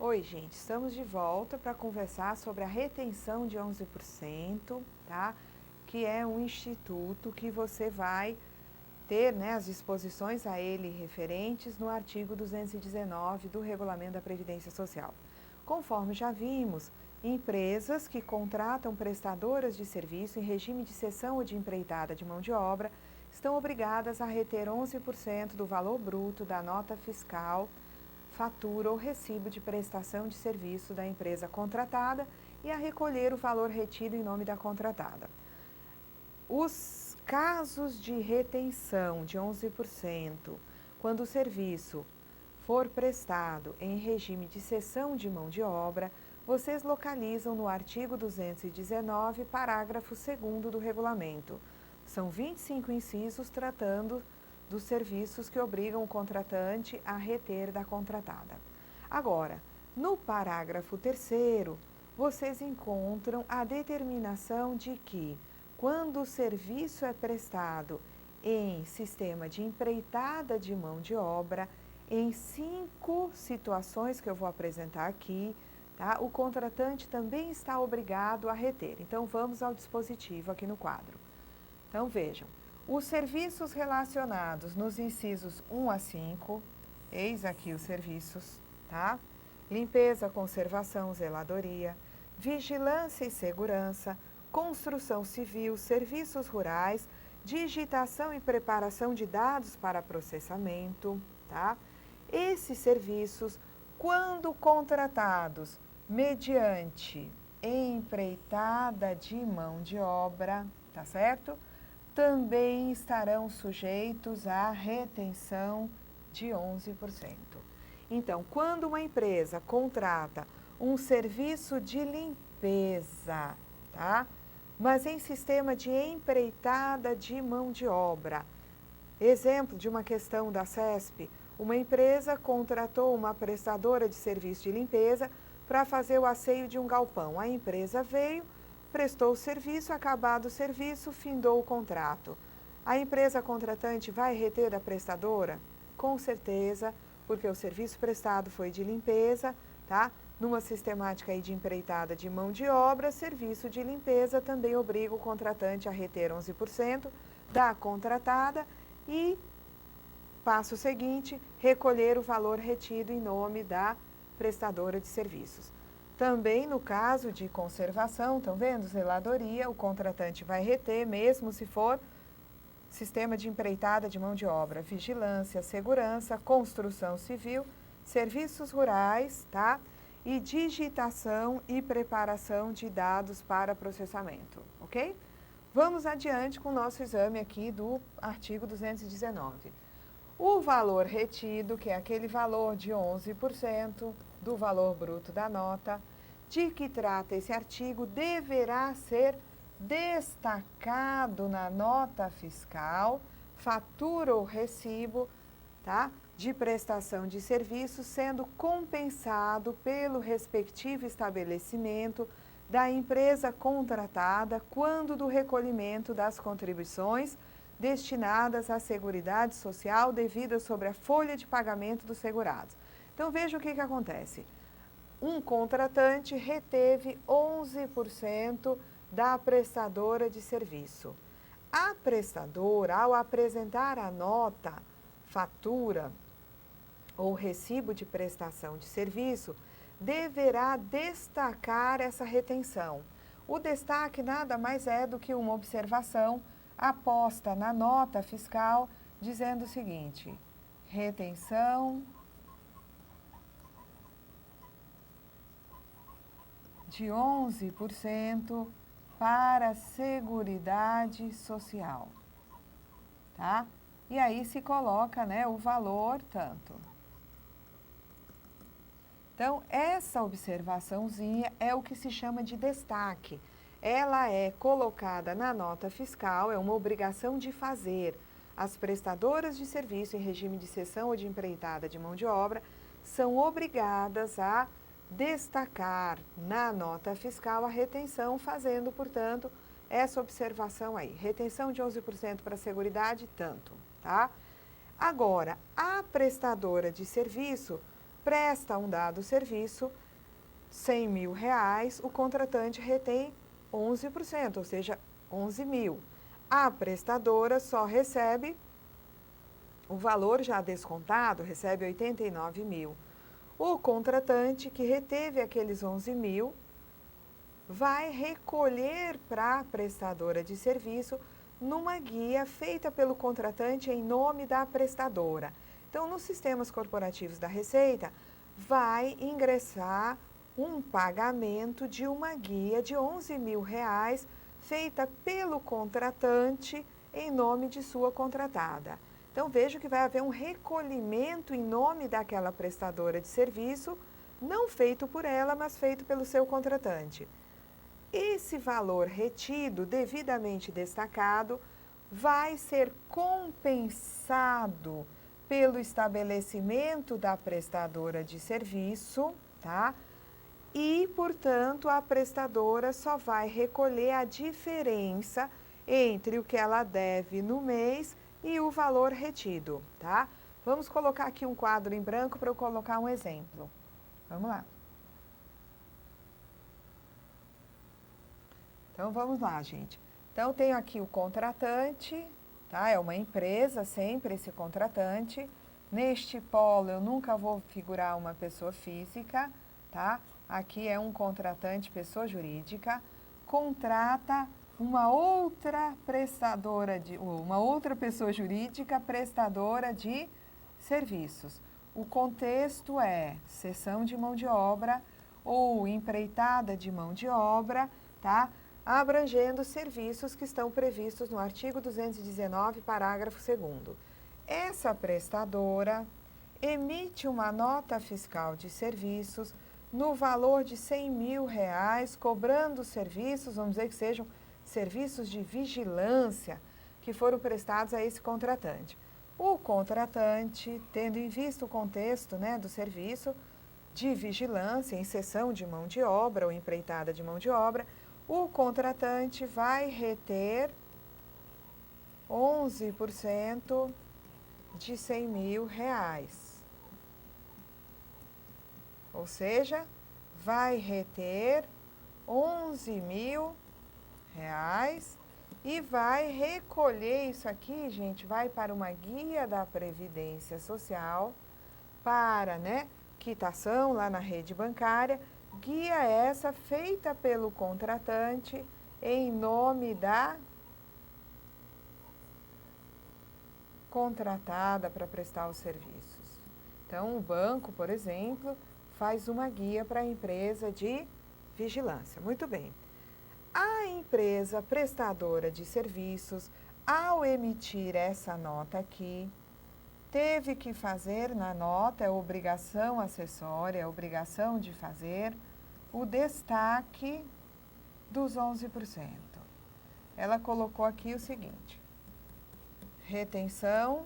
Oi, gente, estamos de volta para conversar sobre a retenção de 11%, tá? Que é um instituto que você vai ter, né, as disposições a ele referentes no artigo 219 do Regulamento da Previdência Social. Conforme já vimos, empresas que contratam prestadoras de serviço em regime de cessão ou de empreitada de mão de obra estão obrigadas a reter 11% do valor bruto da nota fiscal, fatura ou recibo de prestação de serviço da empresa contratada e a recolher o valor retido em nome da contratada. Os casos de retenção de 11%, quando o serviço for prestado em regime de cessão de mão de obra, vocês localizam no artigo 219, parágrafo 2º do regulamento. São 25 incisos tratando dos serviços que obrigam o contratante a reter da contratada. Agora, no parágrafo 3º, vocês encontram a determinação de que, quando o serviço é prestado em sistema de empreitada de mão de obra, em 5 situações que eu vou apresentar aqui, tá? O contratante também está obrigado a reter. Então, vamos ao dispositivo aqui no quadro. Então, vejam. Os serviços relacionados nos incisos 1 a 5, eis aqui os serviços, tá? Limpeza, conservação, zeladoria, vigilância e segurança, construção civil, serviços rurais, digitação e preparação de dados para processamento, tá? Esses serviços, quando contratados mediante empreitada de mão de obra, tá certo? Também estarão sujeitos à retenção de 11%. Então, quando uma empresa contrata um serviço de limpeza, tá? Mas em sistema de empreitada de mão de obra. Exemplo de uma questão da CESP, uma empresa contratou uma prestadora de serviço de limpeza para fazer o asseio de um galpão. A empresa veio, prestou o serviço, acabado o serviço, findou o contrato. A empresa contratante vai reter da prestadora? Com certeza, porque o serviço prestado foi de limpeza, tá? Numa sistemática aí de empreitada de mão de obra, serviço de limpeza também obriga o contratante a reter 11% da contratada e, passo seguinte, recolher o valor retido em nome da prestadora de serviços. Também no caso de conservação, estão vendo? Zeladoria, o contratante vai reter, mesmo se for sistema de empreitada de mão de obra, vigilância, segurança, construção civil, serviços rurais, tá? E digitação e preparação de dados para processamento, ok? Vamos adiante com o nosso exame aqui do artigo 219. O valor retido, que é aquele valor de 11% do valor bruto da nota, de que trata esse artigo, deverá ser destacado na nota fiscal, fatura ou recibo, tá? De prestação de serviço, sendo compensado pelo respectivo estabelecimento da empresa contratada quando do recolhimento das contribuições destinadas à Seguridade Social devidas sobre a folha de pagamento dos segurados. Então, veja o que acontece. Um contratante reteve 11% da prestadora de serviço. A prestadora, ao apresentar a nota, fatura ou recibo de prestação de serviço, deverá destacar essa retenção. O destaque nada mais é do que uma observação aposta na nota fiscal, dizendo o seguinte: retenção de 11% para a Seguridade Social, tá? E aí se coloca, né, o valor tanto. Então, essa observaçãozinha é o que se chama de destaque. Ela é colocada na nota fiscal, é uma obrigação de fazer. As prestadoras de serviço em regime de cessão ou de empreitada de mão de obra são obrigadas a destacar na nota fiscal a retenção, fazendo, portanto, essa observação aí. Retenção de 11% para a Seguridade, tanto, tá? Agora, a prestadora de serviço presta um dado serviço, R$100.000, o contratante retém 11%, ou seja, 11 mil. A prestadora só recebe o valor já descontado, recebe 89 mil. O contratante que reteve aqueles 11 mil vai recolher para a prestadora de serviço numa guia feita pelo contratante em nome da prestadora. Então, nos sistemas corporativos da Receita, vai ingressar um pagamento de uma guia de R$11.000 feita pelo contratante em nome de sua contratada. Então, veja que vai haver um recolhimento em nome daquela prestadora de serviço, não feito por ela, mas feito pelo seu contratante. Esse valor retido, devidamente destacado, vai ser compensado pelo estabelecimento da prestadora de serviço, tá? E, portanto, a prestadora só vai recolher a diferença entre o que ela deve no mês e o valor retido, tá? Vamos colocar aqui um quadro em branco para eu colocar um exemplo. Vamos lá. Então, vamos lá, gente. Então, tenho aqui o contratante, tá? É uma empresa, sempre esse contratante. Neste polo, eu nunca vou figurar uma pessoa física, tá? Aqui é um contratante, pessoa jurídica, contrata uma outra pessoa jurídica prestadora de serviços. O contexto é cessão de mão de obra ou empreitada de mão de obra, tá? Abrangendo serviços que estão previstos no artigo 219, parágrafo 2º. Essa prestadora emite uma nota fiscal de serviços no valor de R$100.000, cobrando serviços, vamos dizer que sejam serviços de vigilância que foram prestados a esse contratante. O contratante, tendo em vista o contexto, né, do serviço de vigilância, em cessão de mão de obra ou empreitada de mão de obra, o contratante vai reter 11% de R$100.000. Ou seja, vai reter R$11.000 e vai recolher isso aqui, gente, vai para uma guia da Previdência Social para, né, quitação lá na rede bancária, guia essa feita pelo contratante em nome da contratada para prestar os serviços. Então, o banco, por exemplo, faz uma guia para a empresa de vigilância. Muito bem. A empresa prestadora de serviços, ao emitir essa nota aqui, teve que fazer na nota, é obrigação acessória, é obrigação de fazer, o destaque dos 11%. Ela colocou aqui o seguinte: retenção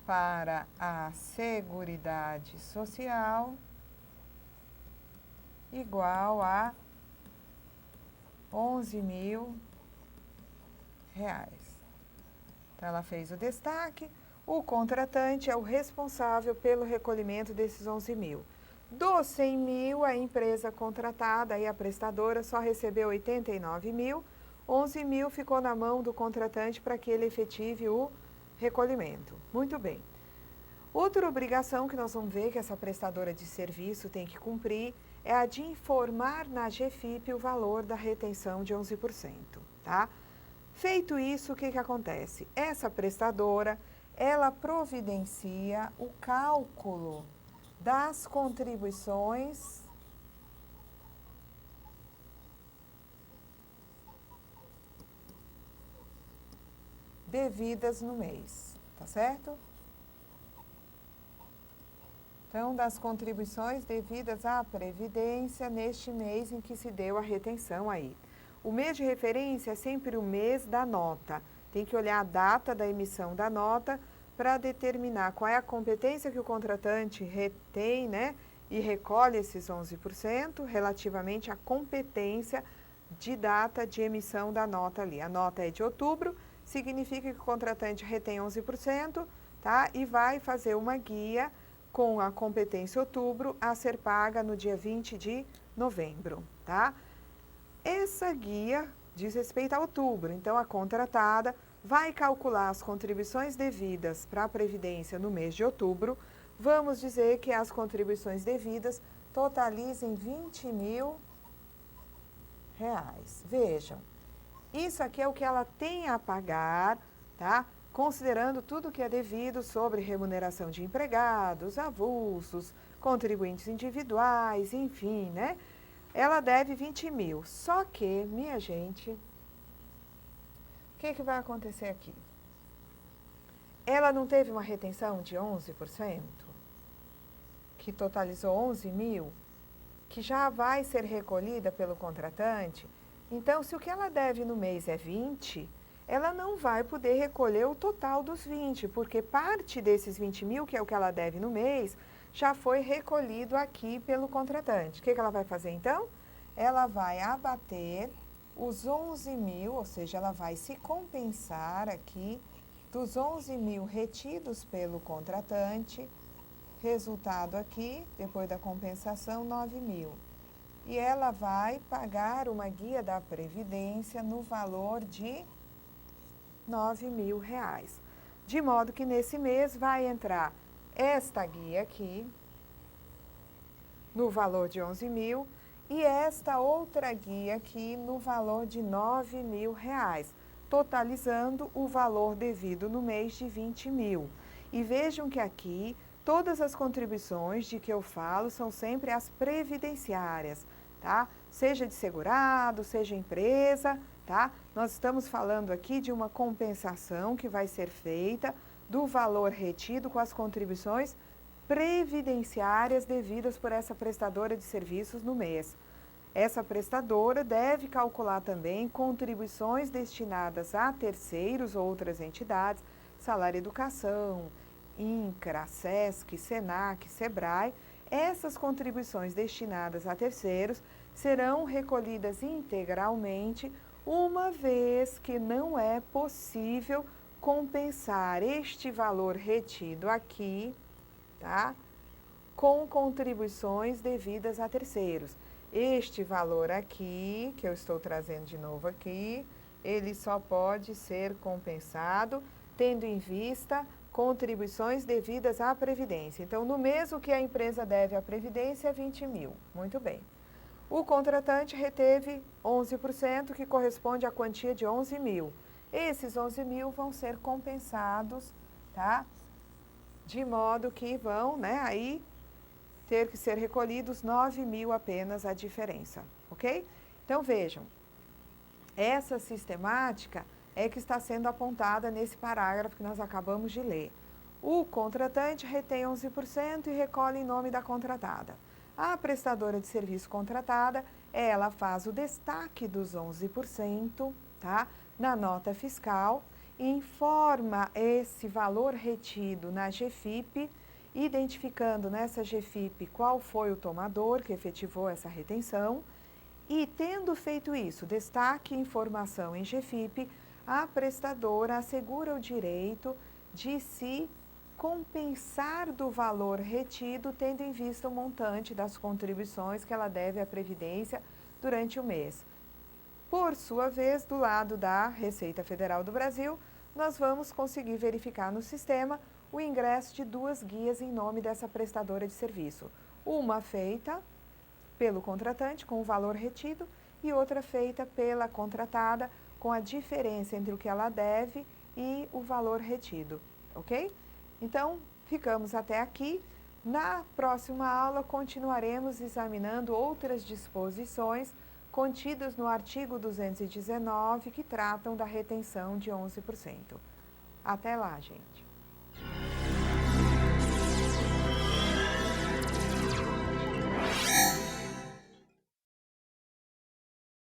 para a Seguridade Social igual a R$11.000. Então, ela fez o destaque. O contratante é o responsável pelo recolhimento desses 11.000. Dos 100.000, a empresa contratada e a prestadora só recebeu 89.000. 11.000 ficou na mão do contratante para que ele efetive o recolhimento. Muito bem. Outra obrigação que nós vamos ver que essa prestadora de serviço tem que cumprir é a de informar na GFIP o valor da retenção de 11%, tá? Feito isso, o que acontece? Essa prestadora, ela providencia o cálculo das contribuições devidas no mês, tá certo? Então, das contribuições devidas à Previdência neste mês em que se deu a retenção aí. O mês de referência é sempre o mês da nota. Tem que olhar a data da emissão da nota para determinar qual é a competência que o contratante retém, né? E recolhe esses 11% relativamente à competência de data de emissão da nota ali. A nota é de outubro, significa que o contratante retém 11%, tá? E vai fazer uma guia com a competência outubro a ser paga no dia 20 de novembro, tá? Essa guia diz respeito a outubro, então a contratada vai calcular as contribuições devidas para a Previdência no mês de outubro. Vamos dizer que as contribuições devidas totalizem R$ 20.000. Vejam, isso aqui é o que ela tem a pagar, tá? Considerando tudo que é devido sobre remuneração de empregados, avulsos, contribuintes individuais, enfim, né? Ela deve 20.000. Só que, minha gente, o que vai acontecer aqui? Ela não teve uma retenção de 11%, que totalizou 11.000, que já vai ser recolhida pelo contratante. Então, se o que ela deve no mês é 20, ela não vai poder recolher o total dos 20, porque parte desses 20.000, que é o que ela deve no mês, já foi recolhido aqui pelo contratante. O que ela vai fazer então? Ela vai abater os 11.000, ou seja, ela vai se compensar aqui dos 11.000 retidos pelo contratante, resultado aqui, depois da compensação, 9.000. E ela vai pagar uma guia da Previdência no valor de R$ 9.000. De modo que nesse mês vai entrar esta guia aqui, no valor de 11.000, e esta outra guia aqui no valor de R$ 9.000, totalizando o valor devido no mês de 20.000. E vejam que aqui todas as contribuições de que eu falo são sempre as previdenciárias, tá? Seja de segurado, seja empresa, tá? Nós estamos falando aqui de uma compensação que vai ser feita do valor retido com as contribuições previdenciárias devidas por essa prestadora de serviços no mês. Essa prestadora deve calcular também contribuições destinadas a terceiros ou outras entidades, Salário Educação, INCRA, SESC, SENAC, SEBRAE. Essas contribuições destinadas a terceiros serão recolhidas integralmente, uma vez que não é possível compensar este valor retido aqui, tá? Com contribuições devidas a terceiros. Este valor aqui, que eu estou trazendo de novo aqui, ele só pode ser compensado tendo em vista contribuições devidas à Previdência. Então, no mês o que a empresa deve à Previdência é 20.000. Muito bem. O contratante reteve 11%, que corresponde à quantia de 11.000. Esses 11.000 vão ser compensados, tá? De modo que vão, né, aí ter que ser recolhidos 9.000 apenas a diferença, ok? Então, vejam, essa sistemática é que está sendo apontada nesse parágrafo que nós acabamos de ler. O contratante retém 11% e recolhe em nome da contratada. A prestadora de serviço contratada, ela faz o destaque dos 11%, tá? Na nota fiscal, informa esse valor retido na GFIP, identificando nessa GFIP qual foi o tomador que efetivou essa retenção, e tendo feito isso, destaque e informação em GFIP, a prestadora assegura o direito de se compensar do valor retido, tendo em vista o montante das contribuições que ela deve à Previdência durante o mês. Por sua vez, do lado da Receita Federal do Brasil, nós vamos conseguir verificar no sistema o ingresso de duas guias em nome dessa prestadora de serviço. Uma feita pelo contratante com o valor retido e outra feita pela contratada com a diferença entre o que ela deve e o valor retido, ok? Então, ficamos até aqui. Na próxima aula, continuaremos examinando outras disposições contidas no artigo 219, que tratam da retenção de 11%. Até lá, gente!